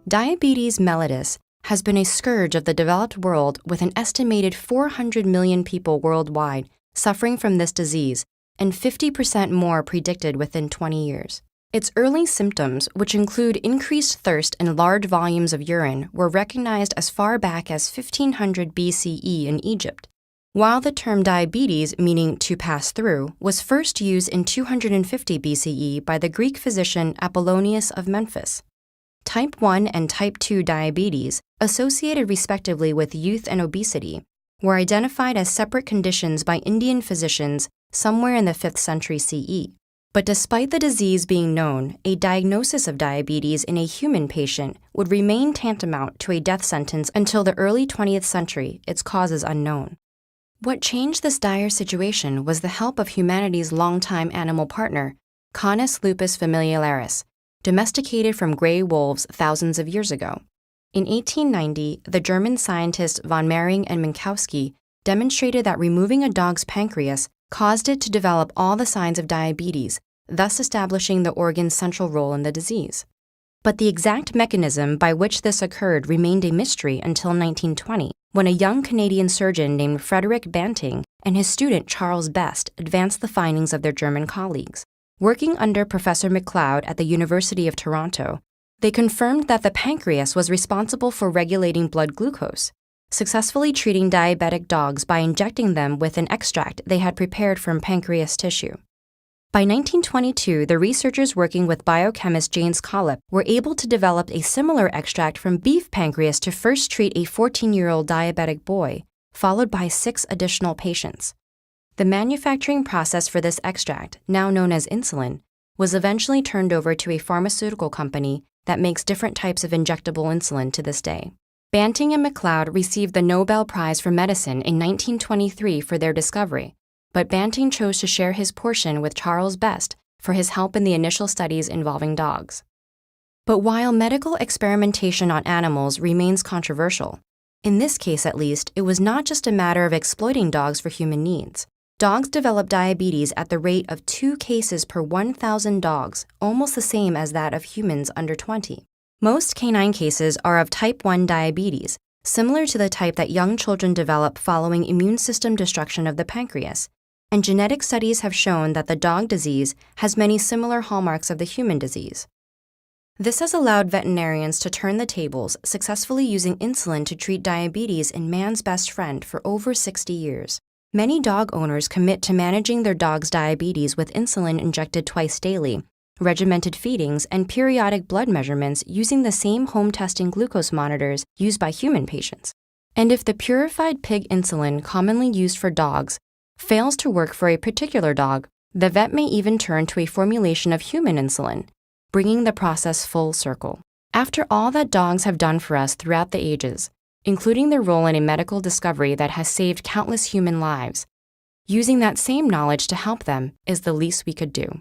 Diabetes mellitus has been a scourge of the developed world, with an estimated 400 million people worldwide suffering from this disease and 50% more predicted within 20 years. Its early symptoms, which include increased thirst and large volumes of urine, were recognized as far back as 1500 BCE in Egypt, while the term diabetes, meaning to pass through, was first used in 250 BCE by the Greek physician Apollonius of Memphis. Type 1 and type 2 diabetes, associated respectively with youth and obesity, were identified as separate conditions by Indian physicians somewhere in the 5th century CE. But despite the disease being known, a diagnosis of diabetes in a human patient would remain tantamount to a death sentence until the early 20th century, its causes unknown. What changed this dire situation was the help of humanity's longtime animal partner, Canis lupus familiaris, domesticated from gray wolves thousands of years ago. In 1890, the German scientists von Mering and Minkowski demonstrated that removing a dog's pancreas caused it to develop all the signs of diabetes, thus establishing the organ's central role in the disease. But the exact mechanism by which this occurred remained a mystery until 1920, when a young Canadian surgeon named Frederick Banting and his student Charles Best advanced the findings of their German colleagues. Working under Professor MacLeod at the University of Toronto, they confirmed that the pancreas was responsible for regulating blood glucose, successfully treating diabetic dogs by injecting them with an extract they had prepared from pancreas tissue. By 1922, the researchers working with biochemist James Collip were able to develop a similar extract from beef pancreas to first treat a 14-year-old diabetic boy, followed by 6 additional patients. The manufacturing process for this extract, now known as insulin, was eventually turned over to a pharmaceutical company that makes different types of injectable insulin to this day. Banting and MacLeod received the Nobel Prize for Medicine in 1923 for their discovery, but Banting chose to share his portion with Charles Best for his help in the initial studies involving dogs. But while medical experimentation on animals remains controversial, in this case at least, it was not just a matter of exploiting dogs for human needs. Dogs develop diabetes at the rate of 2 cases per 1,000 dogs, almost the same as that of humans under 20. Most canine cases are of type 1 diabetes, similar to the type that young children develop following immune system destruction of the pancreas, and genetic studies have shown that the dog disease has many similar hallmarks of the human disease. This has allowed veterinarians to turn the tables, successfully using insulin to treat diabetes in man's best friend for over 60 years. Many dog owners commit to managing their dog's diabetes with insulin injected twice daily, regimented feedings, and periodic blood measurements using the same home testing glucose monitors used by human patients. And if the purified pig insulin commonly used for dogs fails to work for a particular dog, the vet may even turn to a formulation of human insulin, bringing the process full circle. After all that dogs have done for us throughout the ages, including their role in a medical discovery that has saved countless human lives, using that same knowledge to help them is the least we could do.